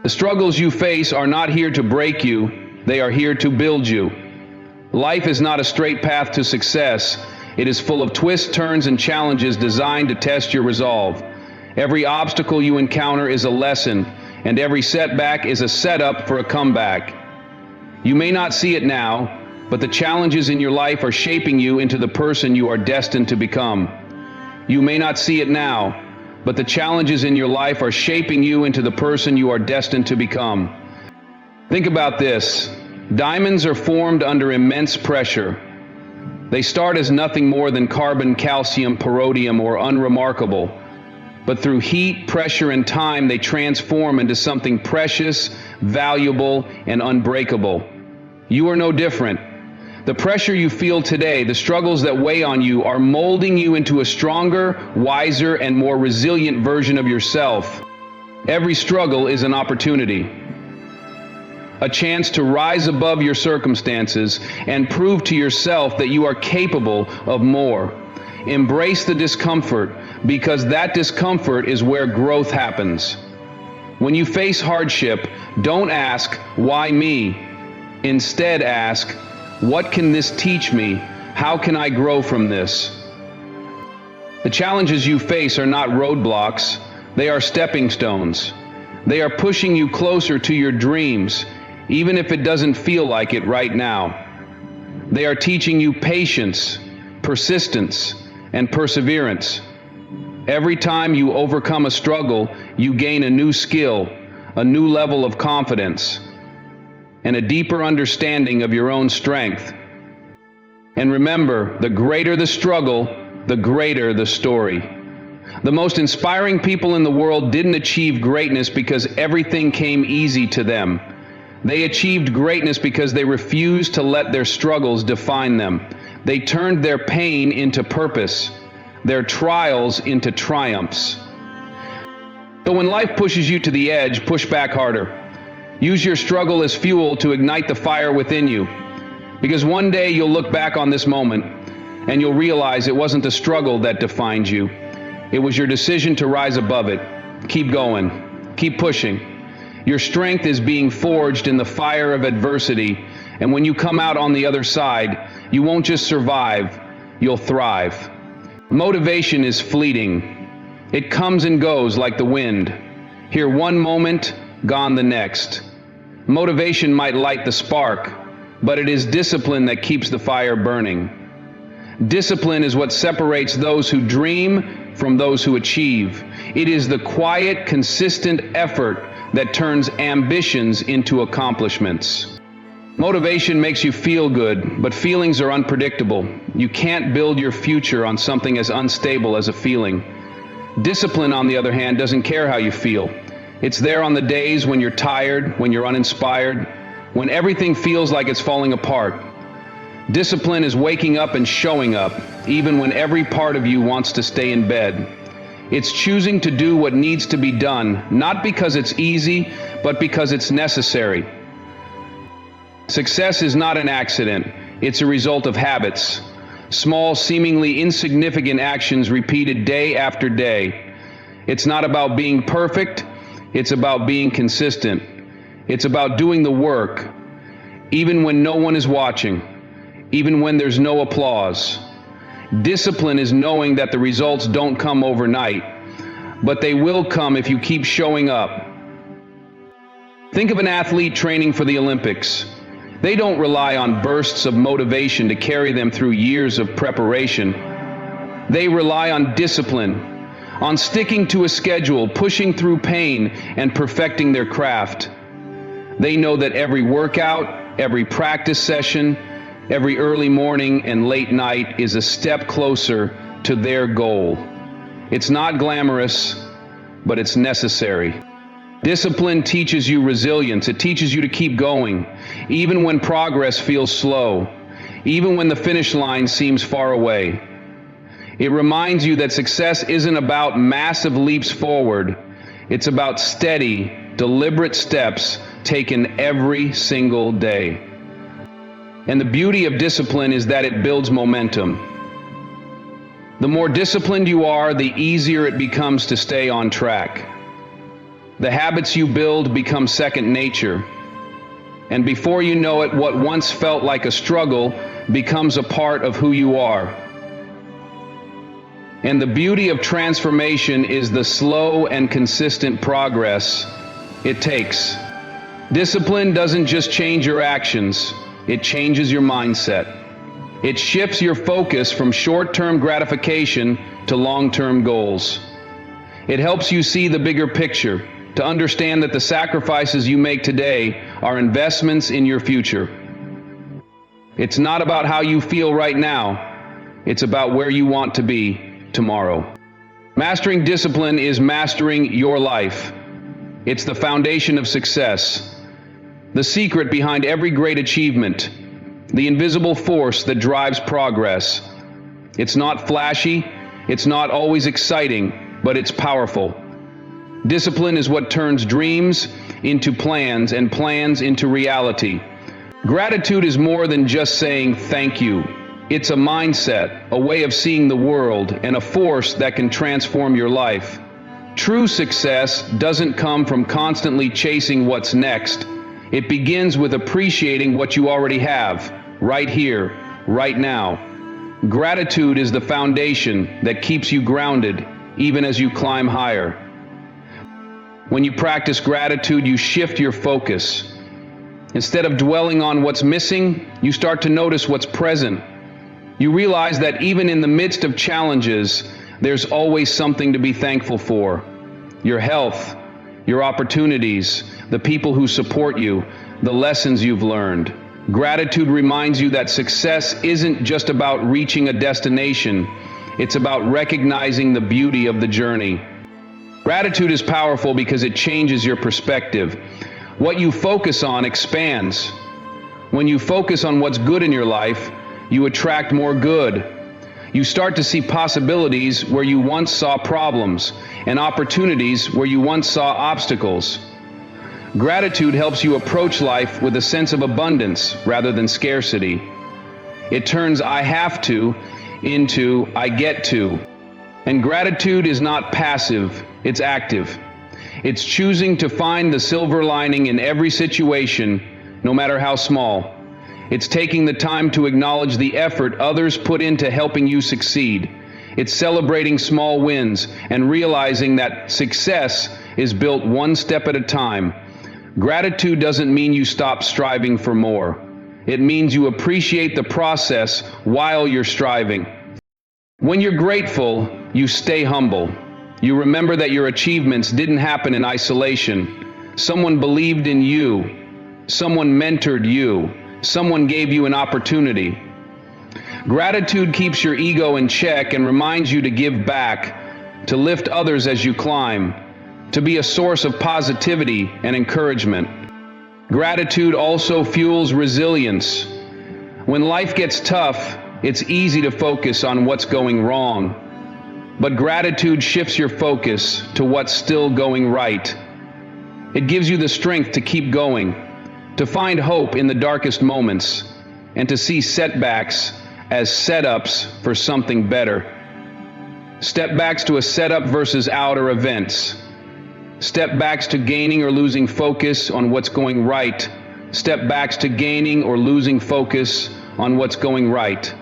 The struggles you face are not here to break you, they are here to build you. Life is not a straight path to success. It is full of twists, turns, and challenges designed to test your resolve. Every obstacle you encounter is a lesson, and every setback is a setup for a comeback. You may not see it now, but the challenges in your life are shaping you into the person you are destined to become. You may not see it now, but the challenges in your life are shaping you into the person you are destined to become. Think about this. Diamonds are formed under immense pressure. They start as nothing more than carbon, calcium, palladium, or unremarkable. But through heat, pressure, and time, they transform into something precious, valuable, and unbreakable. You are no different. The pressure you feel today, the struggles that weigh on you, are molding you into a stronger, wiser, and more resilient version of yourself. Every struggle is an opportunity, a chance to rise above your circumstances and prove to yourself that you are capable of more. Embrace the discomfort, because that discomfort is where growth happens. When you face hardship, don't ask, "Why me?" Instead ask, "What can this teach me? How can I grow from this?" The challenges you face are not roadblocks, they are stepping stones. They are pushing you closer to your dreams, even if it doesn't feel like it right now. They are teaching you patience, persistence, and perseverance. Every time you overcome a struggle, you gain a new skill, a new level of confidence, and a deeper understanding of your own strength. And remember, the greater the struggle, the greater the story. The most inspiring people in the world didn't achieve greatness because everything came easy to them. They achieved greatness because they refused to let their struggles define them. They turned their pain into purpose, their trials into triumphs. So when life pushes you to the edge, push back harder. Use your struggle as fuel to ignite the fire within you. Because one day you'll look back on this moment and you'll realize it wasn't the struggle that defined you. It was your decision to rise above it. Keep going. Keep pushing. Your strength is being forged in the fire of adversity, and when you come out on the other side, you won't just survive, you'll thrive. Motivation is fleeting. It comes and goes like the wind. Here one moment, gone the next. Motivation might light the spark, but it is discipline that keeps the fire burning. Discipline is what separates those who dream from those who achieve. It is the quiet, consistent effort that turns ambitions into accomplishments. Motivation makes you feel good, but feelings are unpredictable. You can't build your future on something as unstable as a feeling. Discipline, on the other hand, doesn't care how you feel. It's there on the days when you're tired, when you're uninspired, when everything feels like it's falling apart. Discipline is waking up and showing up, even when every part of you wants to stay in bed. It's choosing to do what needs to be done, not because it's easy, but because it's necessary. Success is not an accident. It's a result of habits. Small, seemingly insignificant actions repeated day after day. It's not about being perfect. It's about being consistent. It's about doing the work, even when no one is watching, even when there's no applause. Discipline is knowing that the results don't come overnight, but they will come if you keep showing up. Think of an athlete training for the Olympics. They don't rely on bursts of motivation to carry them through years of preparation. They rely on discipline, on sticking to a schedule, pushing through pain, and perfecting their craft. They know that every workout, every practice session, every early morning and late night is a step closer to their goal. It's not glamorous, but it's necessary. Discipline teaches you resilience. It teaches you to keep going, even when progress feels slow, even when the finish line seems far away. It reminds you that success isn't about massive leaps forward. It's about steady, deliberate steps taken every single day. And the beauty of discipline is that it builds momentum. The more disciplined you are, the easier it becomes to stay on track. The habits you build become second nature. And before you know it, what once felt like a struggle becomes a part of who you are. And the beauty of transformation is the slow and consistent progress it takes. Discipline doesn't just change your actions, it changes your mindset. It shifts your focus from short-term gratification to long-term goals. It helps you see the bigger picture, to understand that the sacrifices you make today are investments in your future. It's not about how you feel right now, it's about where you want to be tomorrow. Mastering discipline is mastering your life. It's the foundation of success, the secret behind every great achievement, the invisible force that drives progress. It's not flashy, it's not always exciting, but it's powerful. Discipline is what turns dreams into plans and plans into reality. Gratitude is more than just saying thank you. It's a mindset, a way of seeing the world, and a force that can transform your life. True success doesn't come from constantly chasing what's next. It begins with appreciating what you already have, right here, right now. Gratitude is the foundation that keeps you grounded, even as you climb higher. When you practice gratitude, you shift your focus. Instead of dwelling on what's missing, you start to notice what's present. You realize that even in the midst of challenges, there's always something to be thankful for. Your health, your opportunities, the people who support you, the lessons you've learned. Gratitude reminds you that success isn't just about reaching a destination, it's about recognizing the beauty of the journey. Gratitude is powerful because it changes your perspective. What you focus on expands. When you focus on what's good in your life, you attract more good. You start to see possibilities where you once saw problems, and opportunities where you once saw obstacles. Gratitude helps you approach life with a sense of abundance rather than scarcity. It turns I have to into I get to. And gratitude is not passive, it's active. It's choosing to find the silver lining in every situation, no matter how small. It's taking the time to acknowledge the effort others put into helping you succeed. It's celebrating small wins and realizing that success is built one step at a time. Gratitude doesn't mean you stop striving for more. It means you appreciate the process while you're striving. When you're grateful, you stay humble. You remember that your achievements didn't happen in isolation. Someone believed in you. Someone mentored you. Someone gave you an opportunity. Gratitude keeps your ego in check and reminds you to give back, to lift others as you climb, to be a source of positivity and encouragement. Gratitude also fuels resilience. When life gets tough, it's easy to focus on what's going wrong. But gratitude shifts your focus to what's still going right. It gives you the strength to keep going, to find hope in the darkest moments, and to see setbacks as setups for something better. Step-backs to a setup versus outer events. Step-backs to gaining or losing focus on what's going right. Step-backs to gaining or losing focus on what's going right.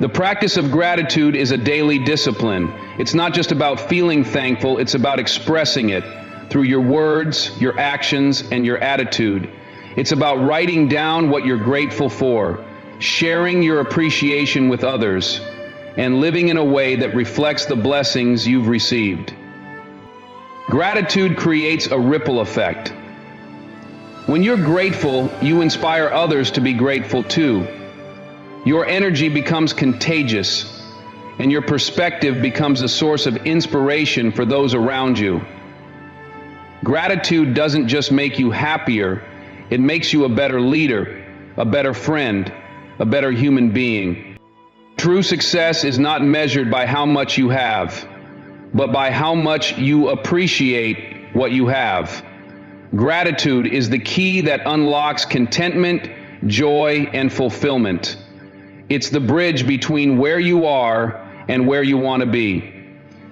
The practice of gratitude is a daily discipline. It's not just about feeling thankful, it's about expressing it through your words, your actions, and your attitude. It's about writing down what you're grateful for, sharing your appreciation with others, and living in a way that reflects the blessings you've received. Gratitude creates a ripple effect. When you're grateful, you inspire others to be grateful too. Your energy becomes contagious, and your perspective becomes a source of inspiration for those around you. Gratitude doesn't just make you happier, it makes you a better leader, a better friend, a better human being. True success is not measured by how much you have, but by how much you appreciate what you have. Gratitude is the key that unlocks contentment, joy, and fulfillment. It's the bridge between where you are and where you want to be.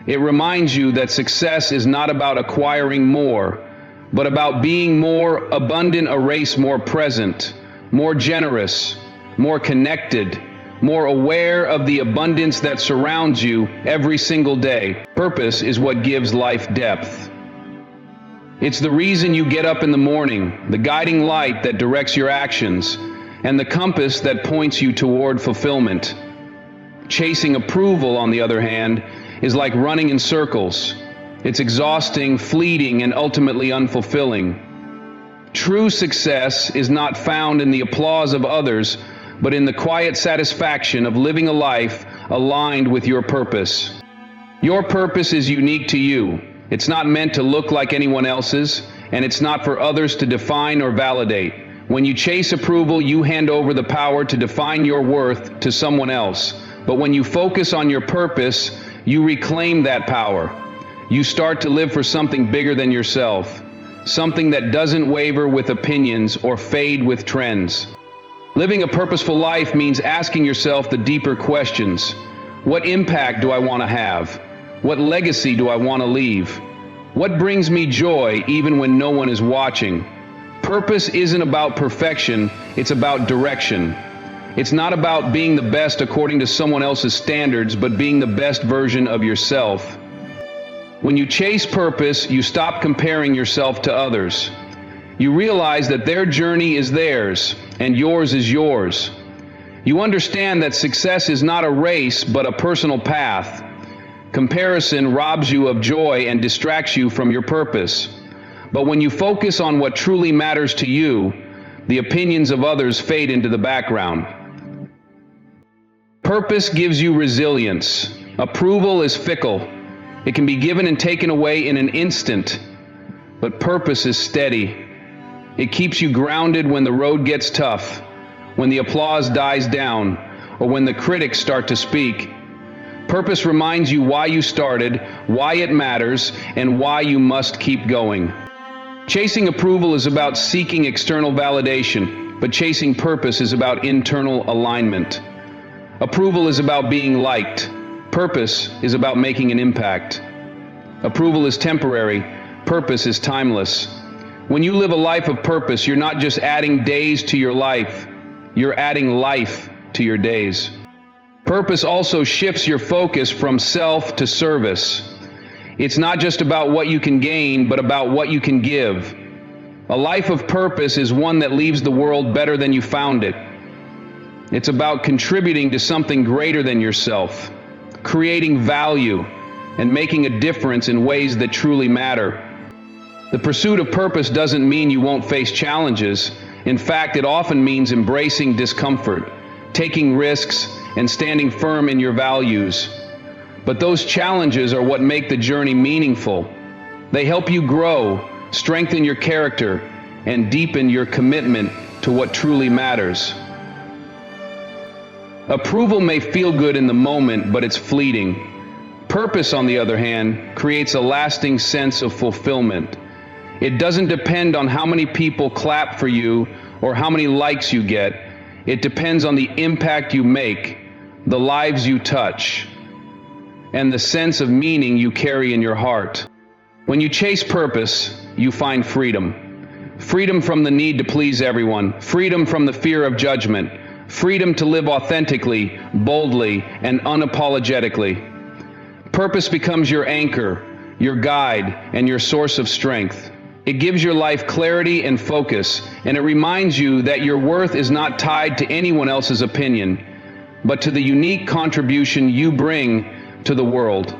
It reminds you that success is not about acquiring more, but about being more abundant, a race more present, more generous, more connected, more aware of the abundance that surrounds you every single day. Purpose is what gives life depth. It's the reason you get up in the morning, the guiding light that directs your actions, and the compass that points you toward fulfillment. Chasing approval, on the other hand, is like running in circles. It's exhausting, fleeting, and ultimately unfulfilling. True success is not found in the applause of others, but in the quiet satisfaction of living a life aligned with your purpose. Your purpose is unique to you. It's not meant to look like anyone else's, and it's not for others to define or validate. When you chase approval, you hand over the power to define your worth to someone else. But when you focus on your purpose, you reclaim that power. You start to live for something bigger than yourself, something that doesn't waver with opinions or fade with trends. Living a purposeful life means asking yourself the deeper questions. What impact do I want to have? What legacy do I want to leave? What brings me joy even when no one is watching? Purpose isn't about perfection, it's about direction. It's not about being the best according to someone else's standards, but being the best version of yourself. When you chase purpose, you stop comparing yourself to others. You realize that their journey is theirs, and yours is yours. You understand that success is not a race, but a personal path. Comparison robs you of joy and distracts you from your purpose. But when you focus on what truly matters to you, the opinions of others fade into the background. Purpose gives you resilience. Approval is fickle. It can be given and taken away in an instant, but purpose is steady. It keeps you grounded when the road gets tough, when the applause dies down, or when the critics start to speak. Purpose reminds you why you started, why it matters, and why you must keep going. Chasing approval is about seeking external validation, but chasing purpose is about internal alignment. Approval is about being liked. Purpose is about making an impact. Approval is temporary. Purpose is timeless. When you live a life of purpose, you're not just adding days to your life, you're adding life to your days. Purpose also shifts your focus from self to service. It's not just about what you can gain, but about what you can give. A life of purpose is one that leaves the world better than you found it. It's about contributing to something greater than yourself, creating value, and making a difference in ways that truly matter. The pursuit of purpose doesn't mean you won't face challenges. In fact, it often means embracing discomfort, taking risks, and standing firm in your values. But those challenges are what make the journey meaningful. They help you grow, strengthen your character, and deepen your commitment to what truly matters. Approval may feel good in the moment, but it's fleeting. Purpose, on the other hand, creates a lasting sense of fulfillment. It doesn't depend on how many people clap for you or how many likes you get. It depends on the impact you make, the lives you touch, and the sense of meaning you carry in your heart. When you chase purpose, you find freedom. Freedom from the need to please everyone, freedom from the fear of judgment, freedom to live authentically, boldly, and unapologetically. Purpose becomes your anchor, your guide, and your source of strength. It gives your life clarity and focus, and it reminds you that your worth is not tied to anyone else's opinion, but to the unique contribution you bring to the world.